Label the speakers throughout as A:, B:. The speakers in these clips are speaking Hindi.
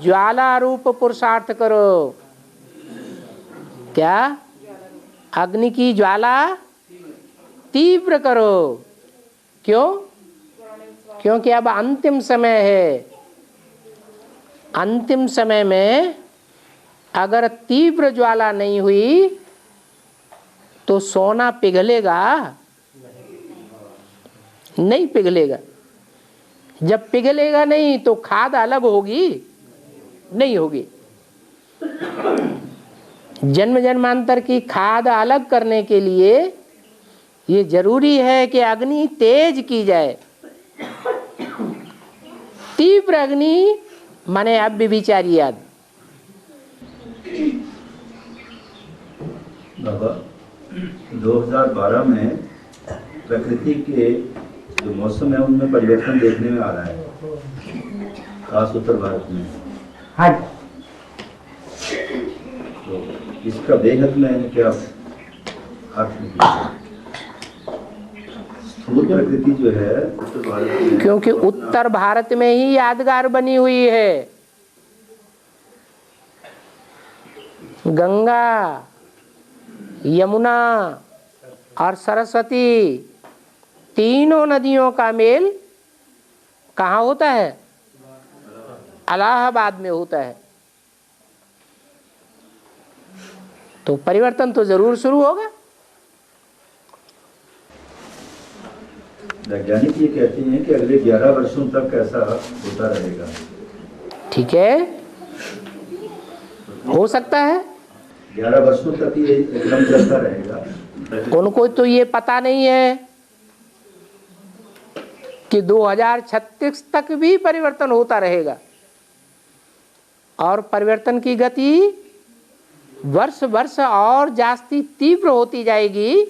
A: ज्वाला रूप पुरुषार्थ करो। क्या? अग्नि की ज्वाला तीव्र करो। क्यों? क्योंकि अब अंतिम समय है। अंतिम समय में अगर तीव्र ज्वाला नहीं हुई तो सोना पिघलेगा? नहीं पिघलेगा। जब पिघलेगा नहीं तो खाद अलग होगी? नहीं होगी। जन्म जन्मांतर की खाद अलग करने के लिए ये जरूरी है कि अग्नि तेज की जाए। तीव्र अग्नि माने अव्यभिचारी याद।
B: बाबा 2012 में प्रकृति के जो मौसम है उनमें परिवर्तन देखने में आ रहा है, खास उत्तर भारत में।
A: हाँ।
B: तो इसका बेहद में क्या अर्थ निकला? स्थूल प्रकृति जो है उत्तर भारत में,
A: क्योंकि उत्तर भारत में ही यादगार बनी हुई है। गंगा, यमुना और सरस्वती तीनों नदियों का मेल कहाँ होता है? इलाहाबाद में होता है। तो परिवर्तन तो जरूर शुरू होगा।
B: वैज्ञानिक ये कहते हैं कि अगले 11 वर्षों तक ऐसा होता रहेगा।
A: ठीक है, हो सकता है
B: 11 वर्षों तक ये एकदम चलता रहेगा।
A: उनको तो ये पता नहीं है कि 2036 तक भी परिवर्तन होता रहेगा। और परिवर्तन की गति वर्ष वर्ष और जास्ती तीव्र होती जाएगी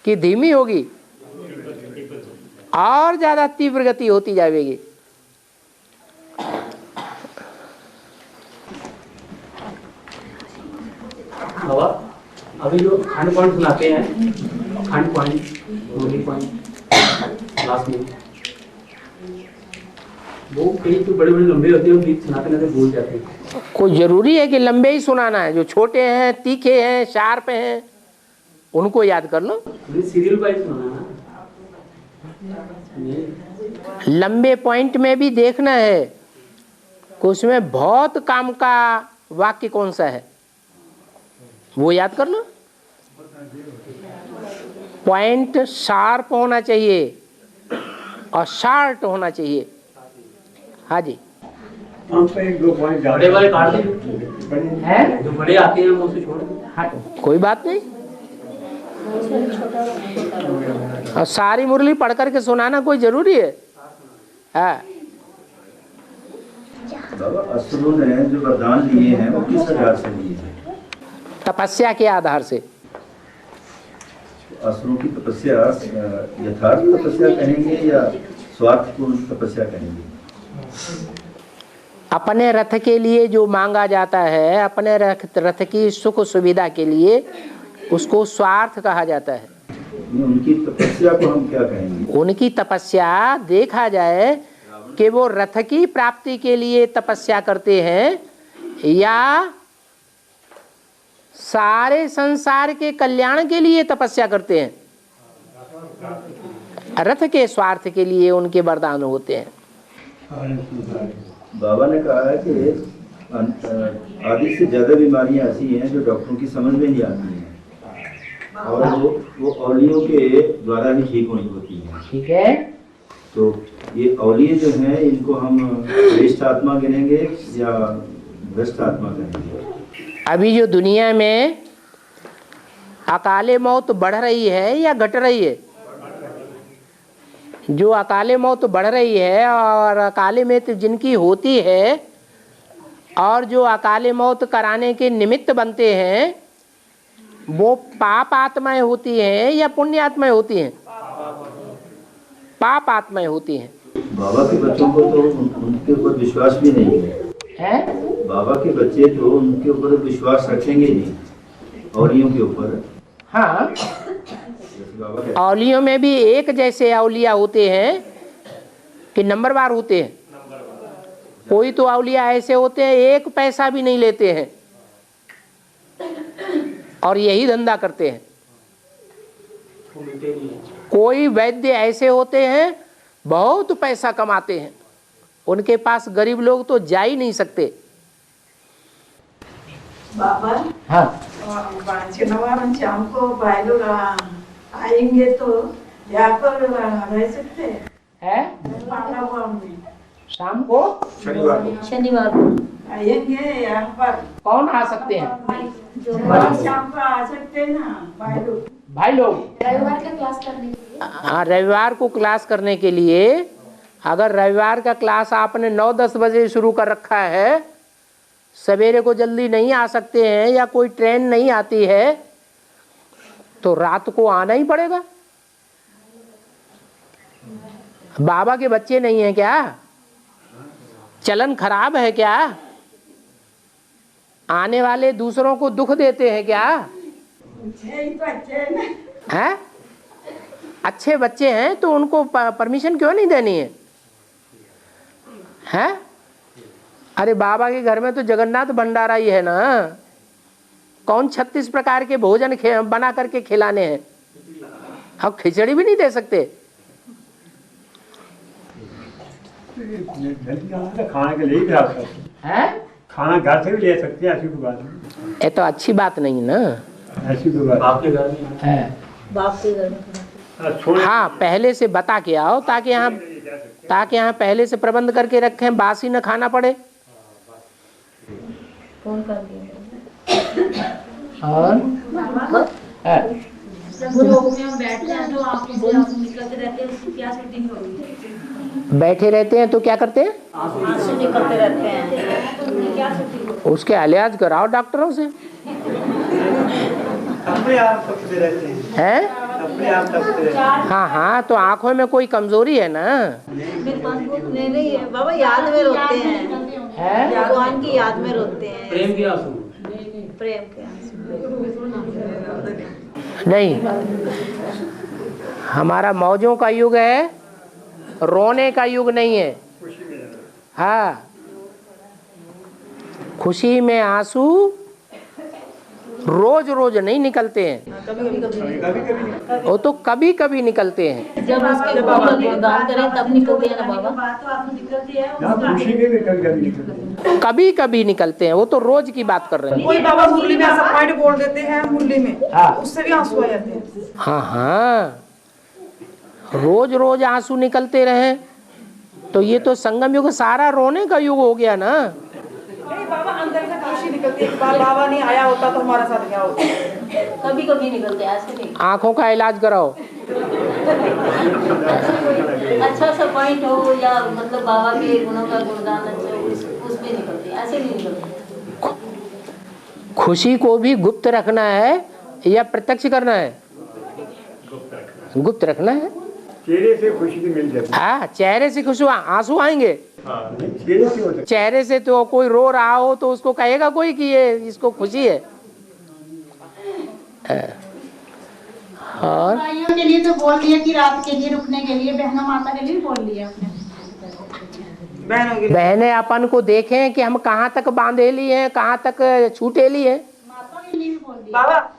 A: कि धीमी होगी? और ज्यादा तीव्र गति होती जाएगी।
C: बाबा अभी जो खंड पॉइंट सुनाते हैं, खंड पॉइंट, मोदी पॉइंट लास्ट में, वो कई तो बड़े बड़े लंबे होते हैं, बीच सुनाते सुनाते भूल जाते हैं।
A: कोई जरूरी है कि लंबे ही सुनाना है? जो छोटे हैं, तीखे हैं, शार्प हैं, उनको याद कर लो।
C: सीरियल वाइज सुनाना है।
A: लंबे पॉइंट में भी देखना है कि उसमें बहुत काम का वाक्य कौन सा है, वो याद कर लो। पॉइंट शार्प होना चाहिए और शार्ट होना चाहिए। हाँ जी,
C: एक दो पॉइंट बड़े वाले काट हैं, जो बड़े आते हैं वो उसे छोड़ दो।
A: हाँ, कोई बात नहीं। और सारी मुरली पढ़ करके सुनाना कोई जरूरी है? हाँ।
B: बाबा असुरों ने जो वरदान लिए हैं वो किस आधार से लिए हैं?
A: तपस्या के आधार से।
B: असुरों की तपस्या यथार्थ तपस्या कहेंगे या स्वार्थपूर्ण तपस्या कहेंगे?
A: अपने रथ के लिए जो मांगा जाता है, अपने रथ की सुख सुविधा के लिए, उसको स्वार्थ कहा जाता है।
B: उनकी तपस्या को हम क्या कहेंगे?
A: उनकी तपस्या देखा जाए कि वो रथ की प्राप्ति के लिए तपस्या करते हैं या सारे संसार के कल्याण के लिए तपस्या करते हैं। रथ के स्वार्थ के लिए उनके वरदान होते हैं।
B: बाबा ने कहा है कि आधी से ज्यादा बीमारियां ऐसी हैं जो डॉक्टरों की समझ में नहीं आती हैं और वो औलियों के द्वारा ही ठीक होनी होती हैं।
A: ठीक है,
B: तो ये औलिये जो हैं इनको हम श्रेष्ठ आत्मा गिनेंगे या भ्रष्ट आत्मा कहेंगे?
A: अभी जो दुनिया में अकाले मौत बढ़ रही है या घट रही है? जो अकाले मौत बढ़ रही है और अकाले मौत जिनकी होती है और जो अकाले मौत कराने के निमित्त बनते हैं, वो पाप आत्माएं होती हैं या पुण्य आत्माएं होती हैं? पाप आत्माएं होती हैं।
B: बाबा के बच्चों को तो उनके ऊपर विश्वास भी नहीं है। बाबा के बच्चे तो उनके ऊपर विश्वास रखेंगे नहीं, औलियों के ऊपर।
A: हाँ, औलियों में भी एक जैसे औलिया होते हैं कि नंबरवार होते हैं? कोई तो औलिया ऐसे होते हैं एक पैसा भी नहीं लेते हैं और यही धंधा करते हैं। कोई वैद्य ऐसे होते हैं बहुत पैसा कमाते हैं, उनके पास गरीब लोग तो जा ही नहीं सकते।
D: बाबा
A: हाँ,
D: शनिवार शाम को भाई लोग आएंगे तो यहाँ पर रह सकते
A: है
D: हैं।
A: शाम को
E: शनिवार को
D: आएंगे यहाँ पर
A: कौन आ सकते हैं?
D: शाम को आ सकते हैं ना
A: भाई लोग
E: रविवार का क्लास करने के लिए।
A: हाँ, रविवार को क्लास करने के लिए। अगर रविवार का क्लास आपने 9-10 बजे शुरू कर रखा है, सवेरे को जल्दी नहीं आ सकते हैं या कोई ट्रेन नहीं आती है तो रात को आना ही पड़ेगा। बाबा के बच्चे नहीं हैं क्या? चलन खराब है क्या? आने वाले दूसरों को दुख देते हैं क्या? हैं? अच्छे बच्चे हैं तो उनको परमिशन क्यों नहीं देनी है? हैं? अरे बाबा के घर में तो जगन्नाथ भंडारा ही है ना, कौन 36 प्रकार के भोजन बना करके खिलाने हैं? अब खिचड़ी भी नहीं दे सकते।
F: खाने के लिए ही
A: हैं?
F: खाना घर से भी ले सकते हैं, ऐसी कोई बात नहीं।
A: ये तो अच्छी बात नहीं ना।
F: ऐसी कोई बात
C: आपके घर में
A: है।
E: बाप के घर में
F: नहीं।
A: हाँ, पहले से बता के आओ ताकि यहाँ पहले से प्रबंध करके रखें, बासी न खाना पड़े।
E: फोन कर दिया
A: और
E: वो लोग में हम बैठते हैं तो आपको निकलते रहते हैं, उसकी क्या सेटिंग होगी?
A: बैठे रहते हैं तो क्या करते हैं?
E: आंसू निकलते रहते हैं, क्या सेटिंग होगी?
A: उसके इलाज कराओ डॉक्टरों से।
F: अपने आप तकते रहते हैं।
A: हैं?
F: अपने आप तकते रहते हैं।
A: हाँ हाँ, तो आंखों में कोई कमजोरी है ना?
E: मेरे पास बहुत नहीं है बाबा, याद में रोते हैं,
A: है?
E: भगवान की याद में रोते हैं,
C: प्रेम के आंसू।
E: प्रेम के आंसू।
A: नहीं, हमारा मौजों का युग है, रोने का युग नहीं है। हाँ, खुशी में आंसू रोज रोज नहीं निकलते हैं, वो तो कभी कभी निकलते हैं।
E: जब उसके बाबा गुणगान करें तब निकलते हैं ना बाबा।
D: बात तो आपको निकलती है
F: यहाँ खुशी में भी कभी-कभी निकलते हैं।
A: कभी कभी निकलते हैं, वो तो रोज की बात कर रहे हैं।
G: कोई बाबा मुरली में ऐसा पॉइंट बोल देते हैं मुरली में,
A: हाँ।
G: उससे भी आंसू आ जाते हैं।
A: हाँ हाँ, रोज रोज आंसू निकलते रहे तो ये तो संगम युग सारा रोने का युग हो गया ना।
G: नहीं बाबा, अंदर से खुशी निकलती है। बाबा नहीं आया होता तो हमारा साथ क्या होता?
E: कभी कभी निकलते हैं, ऐसे नहीं।
A: आंखों का इलाज कराओ।
E: अच्छा सा पॉइंट हो या मतलब बाबा के गुणों का गुणगान अच्छा हो, उसमें निकलते हैं, ऐसे नहीं निकलते।
A: खुशी को भी गुप्त रखना है या प्रत्यक्ष करना है? गुप्त रखना है।
F: चेहरे से खुशी भी मिल जाती है।
A: हाँ, चेहरे से खुशी आंसू आएंगे।
F: हाँ, चेहरे से हो सकता
A: चेहरे से तो कोई रो रहा हो तो उसको कहेगा कोई कि ये इसको खुशी है। और
H: भाइयों के लिए तो बोल दिया कि रात के लिए रुकने के लिए, बहनों माता के लिए बोल दिया आपने।
G: बहनों के लिए
A: बहनें अपन को देखें कि हम कहाँ तक बांधे लिए हैं, कहाँ तक छूटे लिए हैं।
H: माता के लिए भी बोल दिया।
G: बाबा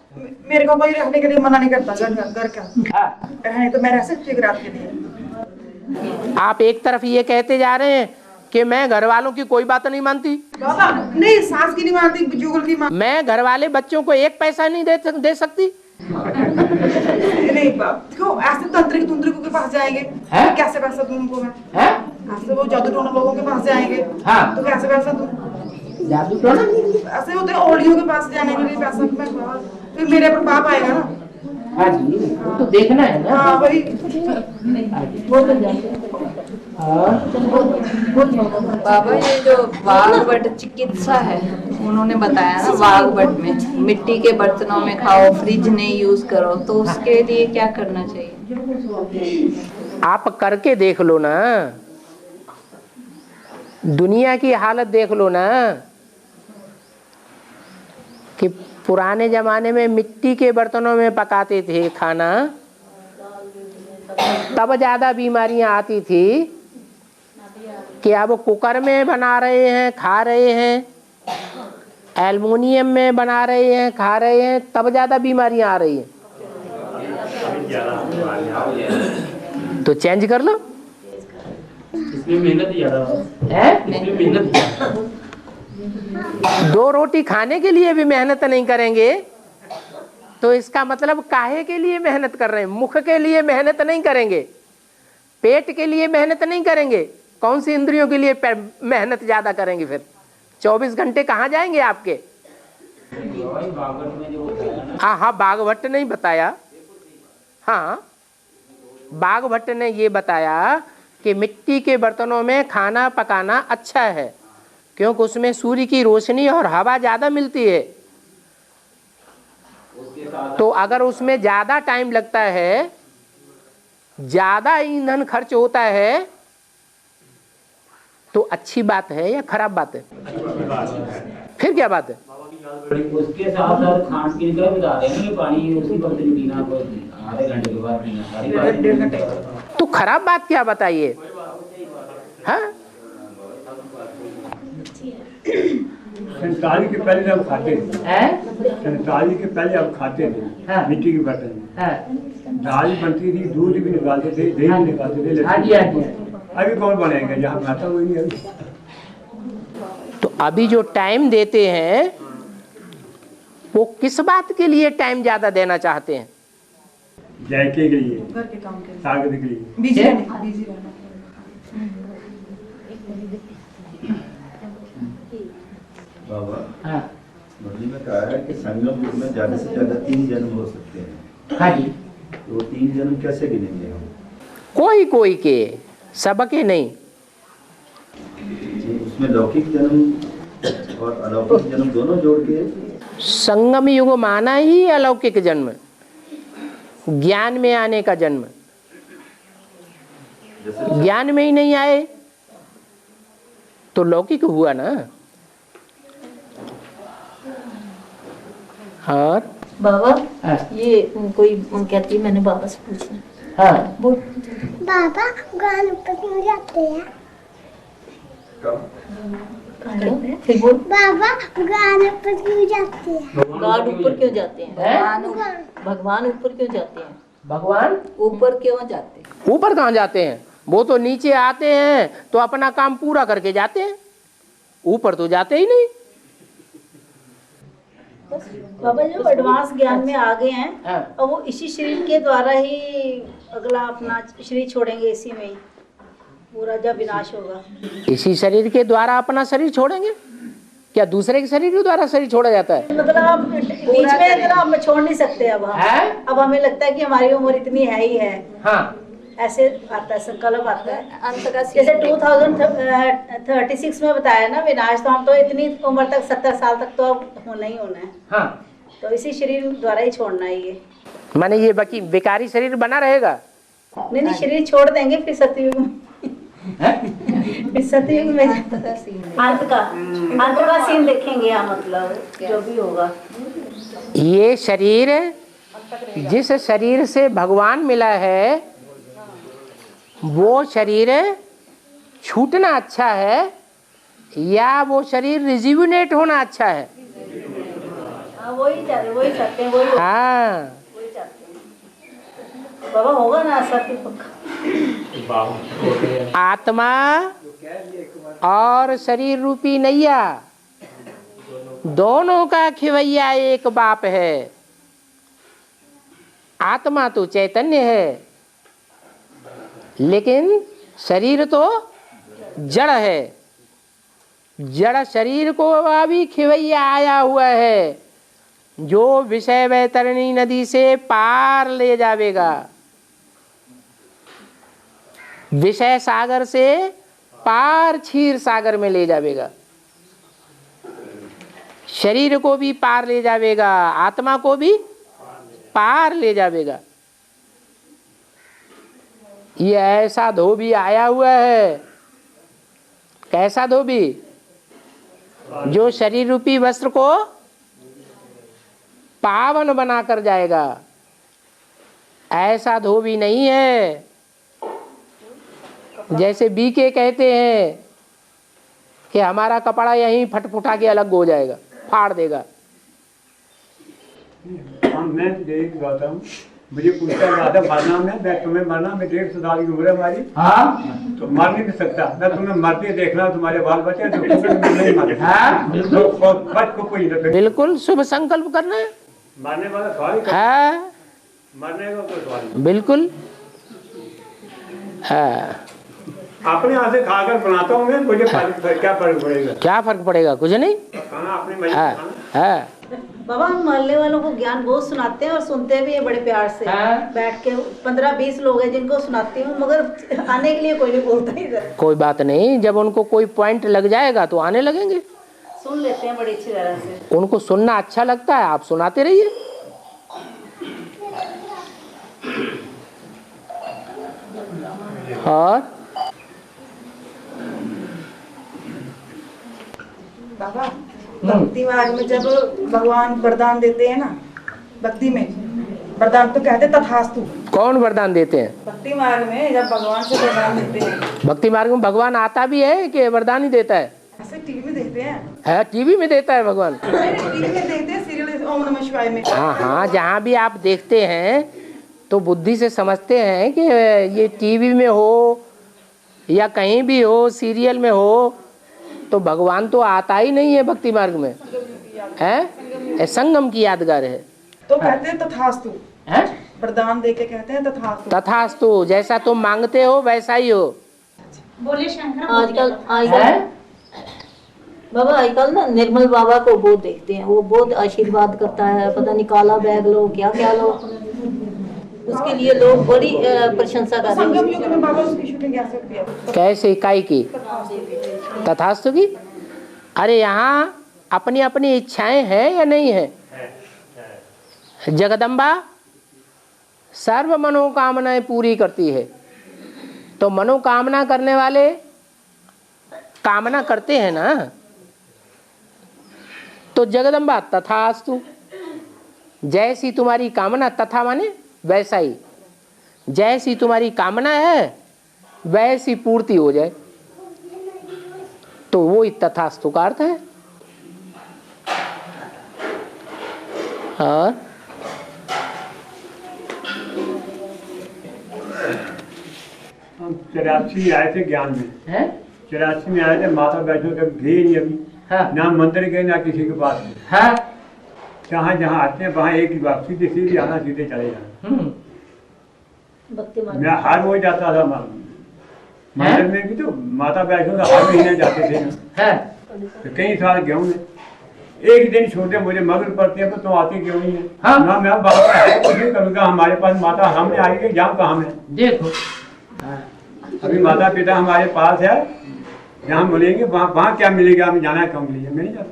G: मेरे को कोई रहने के लिए मना नहीं करता। घर का रहने तो मैं रह सकती हूँ रात के लिए।
A: आप एक तरफ ये कहते जा रहे हैं कि मैं घर वालों की कोई बात नहीं मानती,
G: बाबा नहीं, सास की नहीं मानती, जुगल की मानती।
A: मैं घर वाले बच्चों को एक पैसा नहीं दे सकती।
G: नहीं बाप, देखो ऐसे तंत्रिक तुंत्रिकों के पास जाएंगे
A: हैं?
G: तो कैसे पैसा दूं उनको मैं?
A: हैं?
G: ऐसे वो जादू टोना लोगों के पास जाएंगे
A: हाँ।
G: तो कैसे पैसा दूं?
A: जादू टोना?
G: ऐसे होते हैं ओलियों के पास जाने के लिए पैसा मैं, फिर मेरे पर पाप आएगा ना।
A: हाँ जी, वो तो देखना है ना।
G: हाँ वही।
A: वो तो जानते हैं।
I: बाबा ये जो वाघवट चिकित्सा है उन्होंने बताया ना, वाघवट में मिट्टी के बर्तनों में खाओ, फ्रिज नहीं यूज करो, तो उसके लिए क्या करना चाहिए?
A: आप करके देख लो ना, दुनिया की हालत देख लो ना कि पुराने जमाने में मिट्टी के बर्तनों में पकाते थे खाना, तब ज्यादा बीमारियां आती थी। कि अब कुकर में बना रहे हैं, खा रहे हैं, एल्युमिनियम में बना रहे हैं, खा रहे हैं, तब ज़्यादा बीमारियां आ रही हैं। तो चेंज कर लो।
C: इसमें मेहनत ज़्यादा है, इसमें मेहनत ज़्यादा।
A: 2 रोटी खाने के लिए भी मेहनत नहीं करेंगे तो इसका मतलब काहे के लिए मेहनत कर रहे हैं? मुख के लिए मेहनत नहीं करेंगे, पेट के लिए मेहनत नहीं करेंगे, कौन सी इंद्रियों के लिए मेहनत ज्यादा करेंगे? फिर 24 घंटे कहाँ जाएंगे आपके? हाँ, बागभट्ट नहीं बताया। हाँ, बागभट्ट ने ये बताया कि मिट्टी के बर्तनों में खाना पकाना अच्छा है, क्योंकि उसमें सूर्य की रोशनी और हवा ज़्यादा मिलती है। तो अगर उसमें ज़्यादा टाइम लगता है, ज़्यादा ईंधन खर्च होता है, तो अच्छी बात है या खराब बात है? फिर क्या बात है?
C: उसके साथ साथ खान पीन का भी बता रहे हैं, पानी उसी वक्त नहीं पीना, आधे घंटे के बाद पीना, 1.5 घंटे।
A: तो खराब बात क्या बताइए? हाँ,
F: 47 के पहले हम खाते थे, 47 के पहले हम खाते थे मिट्टी के बर्तन में। दाल बनती थी, दूध भी निकालते थे, दही भी निकालते थे। अभी कौन बनाएगा? जहाँ खाता वही नहीं अभी।
A: तो अभी जो टाइम देते हैं वो किस बात के लिए टाइम ज्यादा देना चाहते हैं?
F: जायके के लिए,
G: घर के काम के लिए,
F: ताकत के लिए।
G: बिजी रहना।
B: बाबा, मुरली में कहा है कि संगम युग में ज्यादा से ज्यादा 3 जन्म हो सकते हैं।
A: हाँ जी।
B: तो 3 जन्म कैसे गिनेंगे हम?
A: कोई कोई के, सबके नहीं।
B: उसमें लौकिक जन्म और अलौकिक जन्म दोनों जोड़ के
A: संगम युग माना ही अलौकिक जन्म, ज्ञान में आने का जन्म। ज्ञान में ही नहीं आए तो लौकिक हुआ ना। और
E: बाबा, ये कोई कहती है, मैंने बाबा से पूछना।
A: हाँ,
E: बोल।
J: बाबा गान ऊपर क्यों जाते हैं?
E: फिर बोल।
J: बाबा गान ऊपर क्यों जाते हैं?
E: गॉड ऊपर क्यों जाते हैं? भगवान ऊपर क्यों जाते हैं?
A: भगवान
I: ऊपर क्यों जाते हैं?
A: ऊपर कहाँ जाते हैं? वो तो नीचे आते हैं तो अपना काम पूरा करके जाते हैं, ऊपर तो जाते ही नहीं।
E: बाबा जो एडवांस ज्ञान में आ गए हैं, और वो इसी शरीर के द्वारा ही अगला अपना शरीर छोड़ेंगे, इसी में ही पूरा जब विनाश होगा।
A: इसी शरीर के द्वारा अपना शरीर छोड़ेंगे? क्या दूसरे के शरीर के द्वारा शरीर छोड़ा जाता है?
E: मतलब आप बीच में इतना हम छोड़ नहीं सकते। अब अब हमें लगता है कि हमारी उम्र इतनी है ही है। हाँ, ऐसे आता है, संकल्प आता है अंत का। जैसे 2036 में बताया ना विनाश, तो हम तो इतनी उम्र तक 70 साल तक तो अब होना ही होना है। हाँ, तो इसी शरीर द्वारा ही छोड़ना है ये।
A: माने ये बाकी बेकारी शरीर बना रहेगा?
E: नहीं, शरीर छोड़ देंगे फिर सतयुग में। फिर सतयुग में अंत का सीन देखेंगे। यहाँ मतलब जो भी होगा,
A: ये शरीर जिस शरीर से भगवान मिला है वो शरीर छूटना अच्छा है या वो शरीर रिज्यूनेट होना अच्छा है?
E: वही चाहते हैं।
A: हाँ,
E: बाबा होगा ना सत्य पक्का।
A: आत्मा और शरीर रूपी नैया दोनों का खिवैया एक बाप है। आत्मा तो चैतन्य है, लेकिन शरीर तो जड़ है। जड़ शरीर को अभी खिवैया आया हुआ है, जो विषय वैतरणी नदी से पार ले जावेगा, विषय सागर से पार क्षीर सागर में ले जावेगा। शरीर को भी पार ले जावेगा, आत्मा को भी पार ले जावेगा। ये ऐसा धोबी आया हुआ है। कैसा धोबी? जो शरीर रूपी वस्त्र को पावन बनाकर जाएगा। ऐसा धोबी नहीं है जैसे बीके कहते हैं कि हमारा कपड़ा यहीं फटफुटा के अलग हो जाएगा, फाड़ देगा।
F: मैं यही कहता हूँ, मुझे पूछता ज्यादा मरना में, मैं तुम्हें मरना, मैं 150 साल की उम्र है हमारी, हाँ तो मर नहीं सकता, मैं तुम्हें मरते देखना, तुम्हारे बाल बचे तो नहीं मरे, तो कोई ना।
A: बिल्कुल शुभ संकल्प करना है,
F: मरने वाला सवाल
A: हाँ
F: मरने का कोई सवाल,
A: बिल्कुल हाँ।
F: अपने हाथ से खाकर बनाता हूँ मैं, मुझे क्या फर्क पड़ेगा?
A: क्या फर्क पड़ेगा, कुछ नहीं,
F: खाना अपनी मर्जी
A: हाँ
F: खाना।
A: हाँ।
E: बाबा हम मोहल्ले वालों को ज्ञान बहुत सुनाते हैं और सुनते भी हैं बड़े प्यार से, बैठ के 15-20 लोग हैं जिनको सुनाती हूँ, मगर आने के लिए कोई नहीं बोलता इधर।
A: कोई बात नहीं, जब उनको कोई पॉइंट लग जाएगा तो आने लगेंगे,
E: सुन लेते हैं बड़ी अच्छी तरह से।
A: उनको सुनना अच्छा लगता है, आप सुनाते रहिए। और
G: बाबा भक्ति मार्ग में जब भगवान वरदान देते हैं ना, भक्ति में वरदान तो कहते तथास्तु।
A: कौन वरदान देते हैं?
G: भक्ति मार्ग में जब भगवान से वरदान देते हैं।
A: भक्ति मार्ग में भगवान आता भी है कि वरदान ही देता है?
G: ऐसे टीवी में देते हैं।
A: है टीवी में देता है भगवान?
G: टीवी में देते हैं, सीरियल ओम नमः शिवाय में।
A: हाँ हाँ, जहाँ भी आप देखते हैं तो बुद्धि से समझते हैं कि ये टीवी में हो या कहीं भी हो, सीरियल में हो, तो भगवान तो आता ही नहीं है भक्ति मार्ग में, है संगम की यादगार है।
G: तो कहते हैं तथास्तु, वरदान दे के कहते हैं तथास्तु।
A: तथास्तु, जैसा तुम मांगते हो वैसा ही हो।
H: बोले शंकर।
E: आजकल बाबा आजकल ना निर्मल बाबा को बहुत देखते हैं, वो बहुत आशीर्वाद करता है, पता नहीं काला बैग लो क्या क्या लो, उसके लिए लोग बड़ी प्रशंसा कर रहे हैं।
G: संगम युग में बाबा उसकी शूटिंग कैसे होती है?
A: कैसे, इकाई की तथास्तु की? अरे यहाँ अपनी अपनी इच्छाएं हैं या नहीं है? जगदम्बा सर्व मनोकामनाएं पूरी करती है, तो मनोकामना करने वाले कामना करते हैं ना, तो जगदम्बा तथास्तु, जैसी तुम्हारी कामना, तथा माने वैसा ही, जैसी तुम्हारी कामना है वैसी पूर्ति हो जाए, तो वो ही तथास्तु का अर्थ है। और
F: हम 84 आए थे ज्ञान में, 84 में आए थे, माता बैठो तक गए नहीं अभी, ना मंदिर गए ना किसी के पास, जहाँ जहाँ आते हैं वहाँ एक ही बात, सीधे सीधे आना, सीधे चले जाना। मैं हर रोज जाता था मंदिर में भी, तो माता वैष्णो तो हर महीने जाते थे ना, तो कई साल गया हूँ मैं। एक दिन छोटे मुझे मगर पड़ते हैं, तो आते क्यों नहीं है? ना मैं बाबा है कुछ नहीं करूँगा, हमारे पास माता हमने आई है, जाऊँ कहाँ में? देखो अभी माता पिता हमारे पास है, जहाँ मिलेंगे वहाँ क्या मिलेगा, हमें जाना कम लिए, मैं नहीं जाता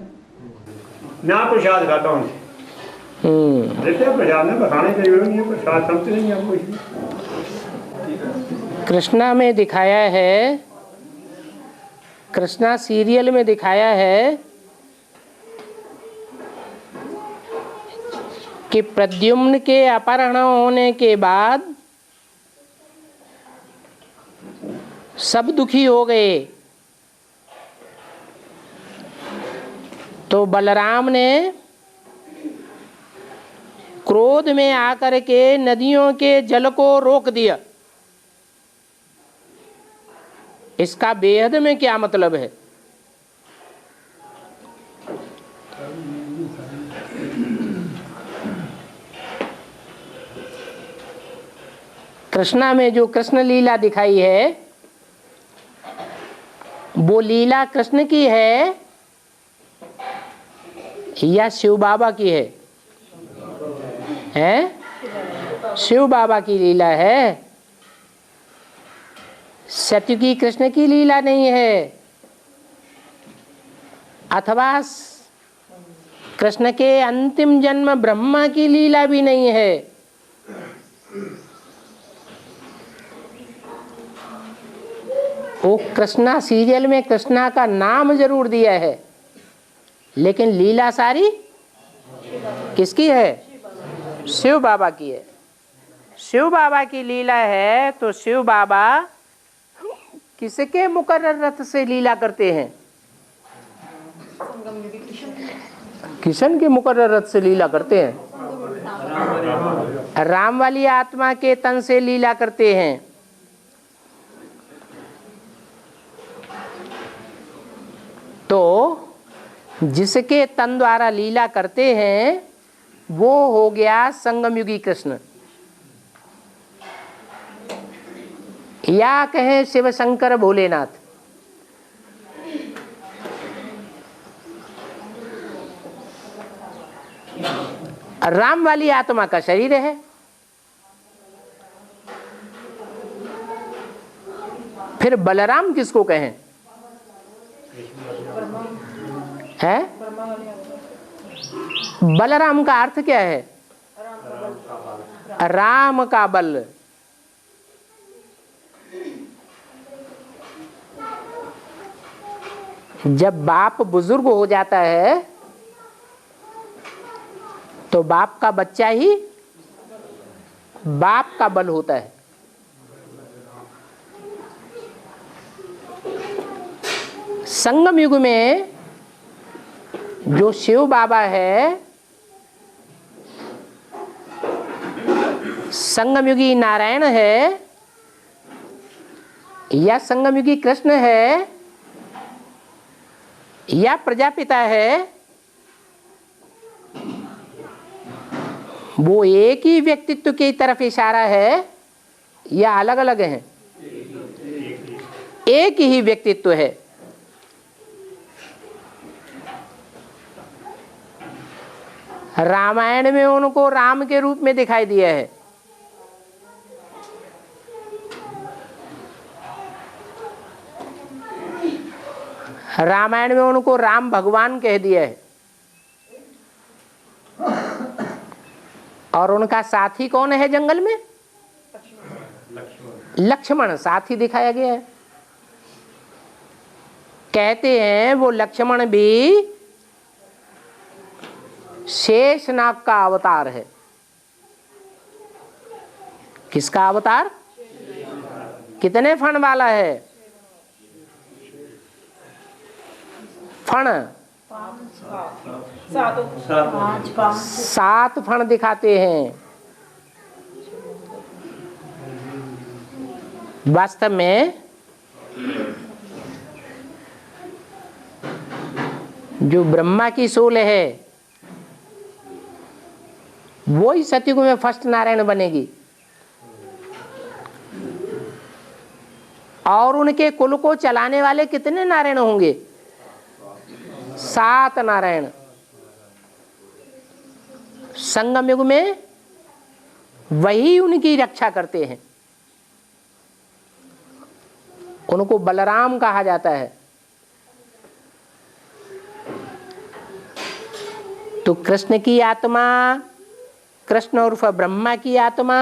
F: ना। प्रसाद खाता हूँ, प्रसाद में बताने की जरूरत नहीं है, प्रसाद समझते नहीं है कुछ भी।
A: कृष्णा में दिखाया है, कृष्णा सीरियल में दिखाया है कि प्रद्युम्न के अपहरण होने के बाद सब दुखी हो गए, तो बलराम ने क्रोध में आकर के नदियों के जल को रोक दिया। इसका बेहद में क्या मतलब है? कृष्णा में जो कृष्ण लीला दिखाई है, वो लीला कृष्ण की है या शिव बाबा की है? हैं? शिव बाबा की लीला है, सत्युगी कृष्ण की लीला नहीं है, अथवा कृष्ण के अंतिम जन्म ब्रह्मा की लीला भी नहीं है। वो कृष्णा सीरियल में कृष्णा का नाम जरूर दिया है, लेकिन लीला सारी किसकी है? शिव बाबा की है। शिव बाबा की लीला है, तो शिव बाबा किसके मुकर्रर रथ से लीला करते हैं? किशन के मुकर्रर रथ से लीला करते हैं, राम वाली आत्मा के तन से लीला करते हैं। तो जिसके तन द्वारा लीला करते हैं वो हो गया संगमयुगी कृष्ण, या कहें शिव शंकर भोलेनाथ। राम वाली आत्मा का शरीर है, फिर बलराम किसको कहें? है बलराम का अर्थ क्या है? राम का बल। जब बाप बुजुर्ग हो जाता है तो बाप का बच्चा ही बाप का बल होता है। संगम युग में जो शिव बाबा है, संगमयुगी नारायण है, या संगमयुगी कृष्ण है, या प्रजापिता है, वो एक ही व्यक्तित्व की तरफ इशारा है या अलग अलग है? एक ही व्यक्तित्व है। रामायण में उनको राम के रूप में दिखाई दिया है, रामायण में उनको राम भगवान कह दिया है, और उनका साथी कौन है जंगल में? लक्ष्मण साथी दिखाया गया है। कहते हैं वो लक्ष्मण भी शेषनाग का अवतार है। किसका अवतार? कितने फण वाला है? फण 7 फण दिखाते हैं। वास्तव में जो ब्रह्मा की सोल है वो ही सतयुग में फर्स्ट नारायण बनेगी, और उनके कुल को चलाने वाले कितने नारायण होंगे? 7 नारायण। संगम युग में वही उनकी रक्षा करते हैं, उनको बलराम कहा जाता है। तो कृष्ण की आत्मा, कृष्ण उर्फ ब्रह्मा की आत्मा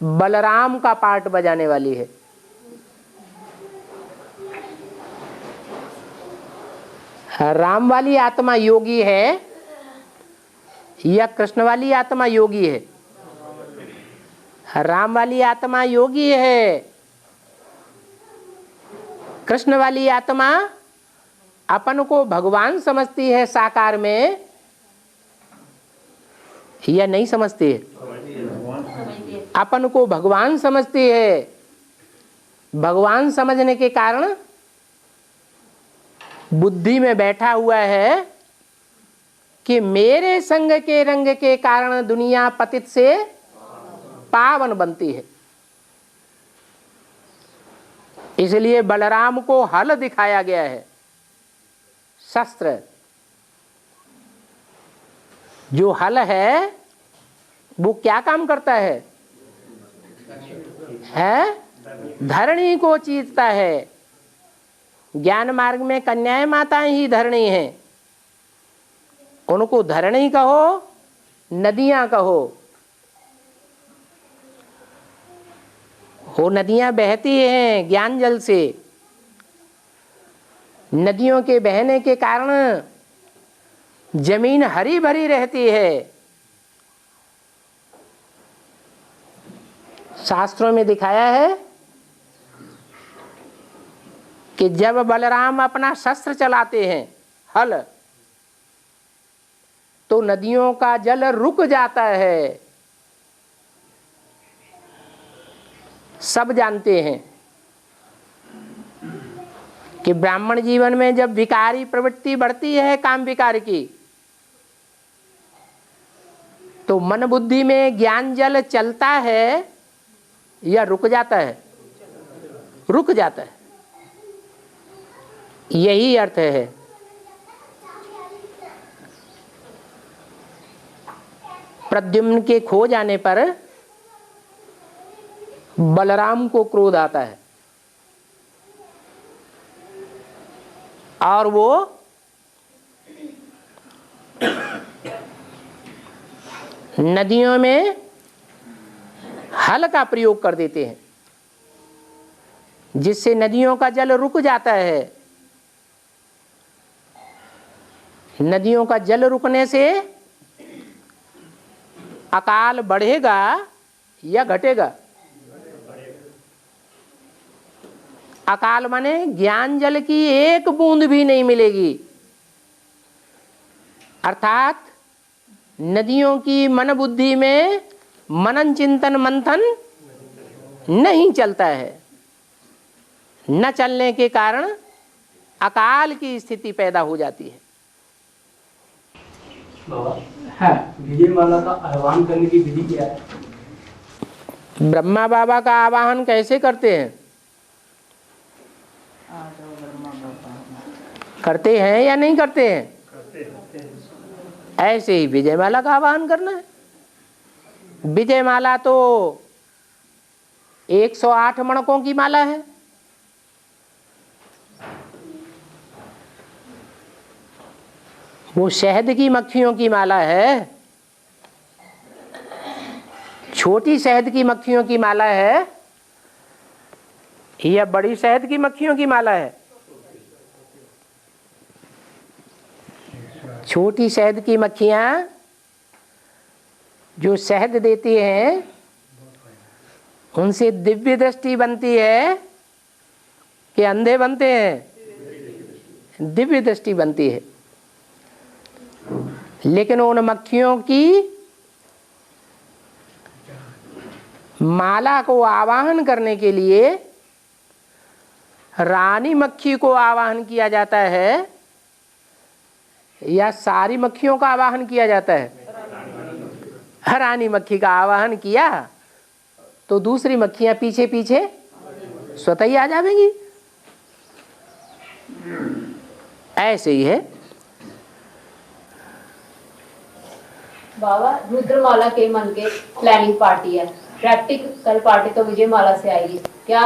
A: बलराम का पार्ट बजाने वाली है। राम वाली आत्मा योगी है या कृष्ण वाली आत्मा योगी है? राम वाली आत्मा योगी है, कृष्ण वाली आत्मा अपन को भगवान समझती है साकार में या नहीं समझती है? अपन को भगवान समझती है। भगवान समझने के कारण बुद्धि में बैठा हुआ है कि मेरे संग के रंग के कारण दुनिया पतित से पावन बनती है। इसलिए बलराम को हल दिखाया गया है, शस्त्र। जो हल है वो क्या काम करता है? धरणी को चीरता है। ज्ञान मार्ग में कन्याएं माताएं ही धरणी हैं, उनको धरणी कहो, नदियां कहो। वो नदियां बहती हैं ज्ञान जल से। नदियों के बहने के कारण जमीन हरी भरी रहती है। शास्त्रों में दिखाया है कि जब बलराम अपना शस्त्र चलाते हैं, हल, तो नदियों का जल रुक जाता है। सब जानते हैं कि ब्राह्मण जीवन में जब विकारी प्रवृत्ति बढ़ती है काम विकार की, तो मन बुद्धि में ज्ञान जल चलता है या रुक जाता है? रुक जाता है। यही अर्थ है। प्रद्युम्न के खो जाने पर बलराम को क्रोध आता है और वो नदियों में हल का प्रयोग कर देते हैं, जिससे नदियों का जल रुक जाता है। नदियों का जल रुकने से अकाल बढ़ेगा या घटेगा? अकाल माने ज्ञान जल की एक बूंद भी नहीं मिलेगी, अर्थात नदियों की मन बुद्धि में मनन चिंतन मंथन नहीं चलता है। न चलने के कारण अकाल की स्थिति पैदा हो जाती है।
C: बाबा, विजय माला का आह्वान करने की विधि क्या है?
A: ब्रह्मा बाबा का आवाहन कैसे करते हैं? करते हैं या नहीं करते हैं? ऐसे ही विजय माला का आवाहन करना है। विजय माला तो 108 मणकों की माला है। वो शहद की मक्खियों की माला है, छोटी शहद की मक्खियों की माला है या बड़ी शहद की मक्खियों की माला है? छोटी शहद की मक्खियां जो शहद देती हैं, उनसे दिव्य दृष्टि बनती है कि अंधे बनते हैं? दिव्य दृष्टि बनती है। लेकिन उन मक्खियों की माला को आवाहन करने के लिए रानी मक्खी को आवाहन किया जाता है या सारी मक्खियों का आवाहन किया जाता है? रानी मक्खी का आवाहन किया तो दूसरी मक्खियां पीछे पीछे स्वतः ही आ जाएंगी। ऐसे ही है।
K: बाबा, रुद्रमाला के मन के प्लानिंग पार्टी है, प्रैक्टिकल पार्टी तो विजय माला से आएगी। क्या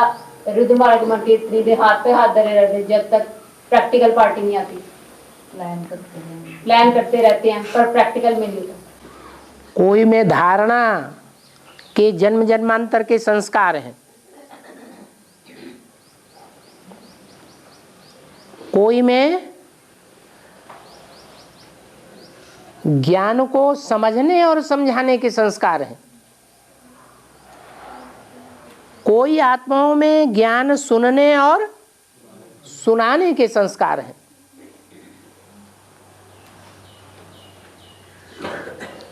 K: रुद्रमाला के मन के इतनी देर हाथ पे हाथ धरे रहते जब तक प्रैक्टिकल पार्टी नहीं आती? प्लान करते रहते हैं पर प्रैक्टिकल में नहीं होता।
A: कोई में धारणा के जन्म जन्मांतर के संस्कार हैं, कोई में ज्ञान को समझने और समझाने के संस्कार हैं, कोई आत्माओं में ज्ञान सुनने और सुनाने के संस्कार हैं।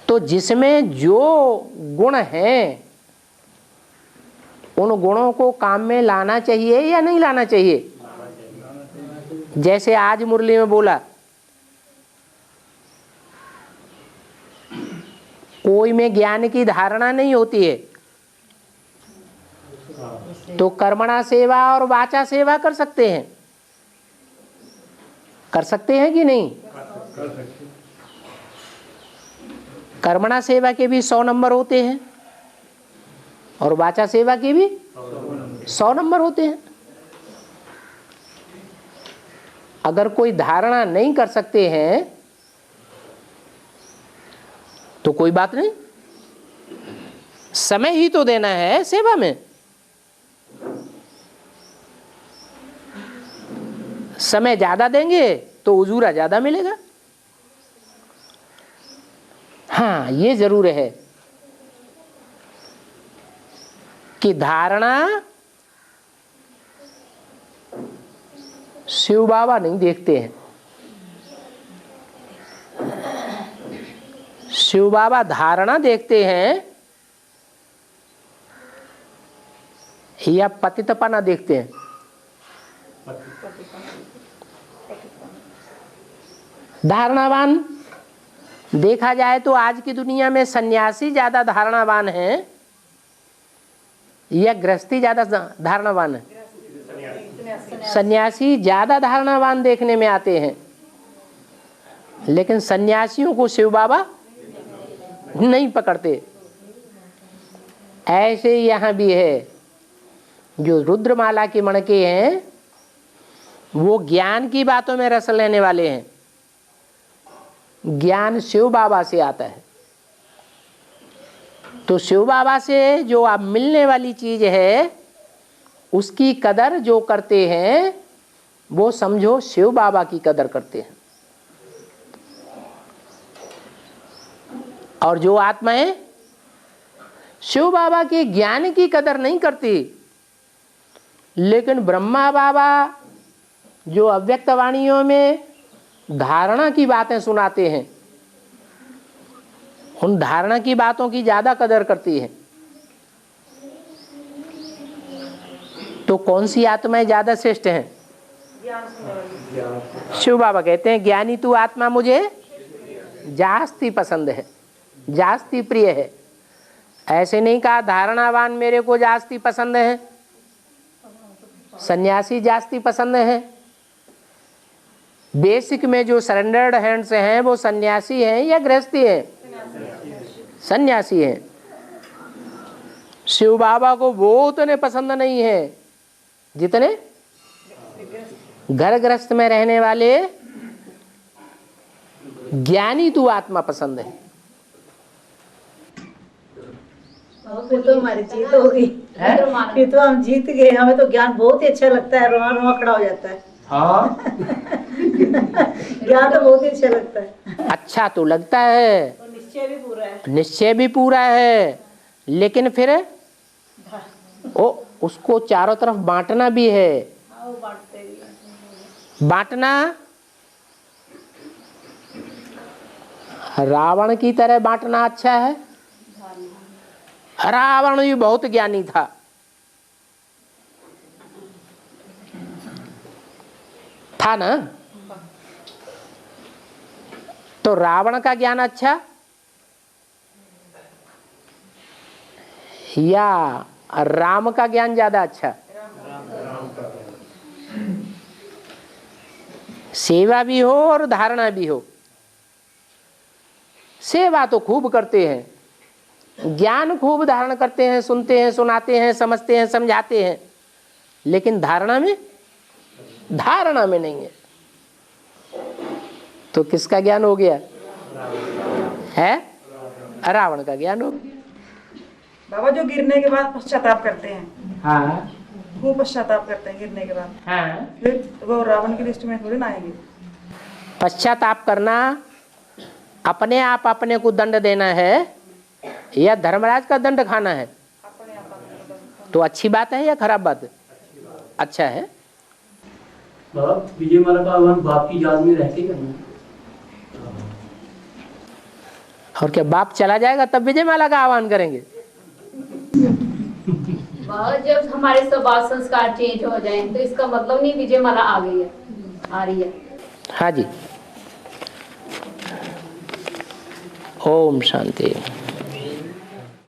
A: तो जिसमें जो गुण हैं उन गुणों को काम में लाना चाहिए या नहीं लाना चाहिए? जैसे आज मुरली में बोला, कोई में ज्ञान की धारणा नहीं होती है तो कर्मणा सेवा और वाचा सेवा कर सकते हैं। कर सकते हैं कि नहीं? कर्मणा सेवा के भी 100 नंबर होते हैं और वाचा सेवा के भी 100 नंबर होते हैं। अगर कोई धारणा नहीं कर सकते हैं तो कोई बात नहीं, समय ही तो देना है सेवा में। समय ज्यादा देंगे तो उजूरा ज्यादा मिलेगा। हाँ, ये जरूर है कि धारणा शिव बाबा नहीं देखते हैं। शिव बाबा धारणा देखते हैं या पतितपना देखते हैं? धारणावान देखा जाए तो आज की दुनिया में सन्यासी ज्यादा धारणावान है या गृहस्थी ज्यादा धारणावान है? सन्यासी ज्यादा धारणावान देखने में आते हैं, लेकिन सन्यासियों को शिव बाबा नहीं पकड़ते। ऐसे यहाँ भी है, जो रुद्रमाला के मणके हैं वो ज्ञान की बातों में रस लेने वाले हैं। ज्ञान शिव बाबा से आता है, तो शिव बाबा से जो आप मिलने वाली चीज है उसकी कदर जो करते हैं वो समझो शिव बाबा की कदर करते हैं। और जो आत्माएं शिव बाबा के ज्ञान की कदर नहीं करती, लेकिन ब्रह्मा बाबा जो अव्यक्त वाणियों में धारणा की बातें सुनाते हैं, उन धारणा की बातों की ज्यादा कदर करती है। तो कौन सी आत्माएं ज्यादा श्रेष्ठ हैं? शिव बाबा कहते हैं ज्ञानी तू आत्मा मुझे जास्ती पसंद है, जास्ती प्रिय है। ऐसे नहीं कहा धारणावान मेरे को जास्ती पसंद है, सन्यासी जास्ती पसंद है। बेसिक में जो सरेंडर्ड हैंड्स हैं वो सन्यासी हैं या गृहस्थी हैं? सन्यासी हैं। शिव बाबा को वो उतने पसंद नहीं है जितने घर गृहस्थ में रहने वाले ज्ञानी तू आत्मा पसंद है।
E: फिर तो हमारी जीत हो गई, फिर तो हम जीत गए। हमें तो ज्ञान बहुत ही अच्छा लगता है, रोआ रोआ खड़ा हो जाता है।
A: हाँ
E: ज्ञान तो बहुत ही अच्छा लगता है।
A: अच्छा तो लगता है,
E: निश्चय भी पूरा है,
A: निश्चय भी पूरा है, लेकिन फिर वो उसको चारों तरफ बांटना भी है। बांटना रावण की तरह बांटना अच्छा है? रावण भी बहुत ज्ञानी था, ना? तो रावण का ज्ञान अच्छा या राम का ज्ञान ज्यादा अच्छा? सेवा भी हो और धारणा भी हो। सेवा तो खूब करते हैं, ज्ञान खूब धारण करते हैं, सुनते हैं, सुनाते हैं, समझते हैं, समझाते हैं, लेकिन धारणा में नहीं है। तो किसका ज्ञान हो गया है? रावण का ज्ञान हो गया।
G: बाबा जो गिरने के बाद पश्चाताप करते हैं,
A: हाँ
G: वो पश्चाताप करते हैं गिरने के बाद,
A: हाँ,
G: फिर वो रावण की लिस्ट में थोड़ी ना आएंगे।
A: पश्चाताप करना अपने आप अपने को दंड देना है या धर्मराज का दंड खाना है? तो अच्छी बात है या खराब बात है? अच्छा है।
C: बाबा विजय माला का आह्वान बाप की याद में रहते करना।
A: और क्या बाप चला जाएगा तब विजय माला का आह्वान करेंगे?
K: जब हमारे स्वभाव संस्कार चेंज हो जाए तो इसका मतलब नहीं विजय माला आ गई है, आ रही है।
A: हाँ जी। ओम शांति।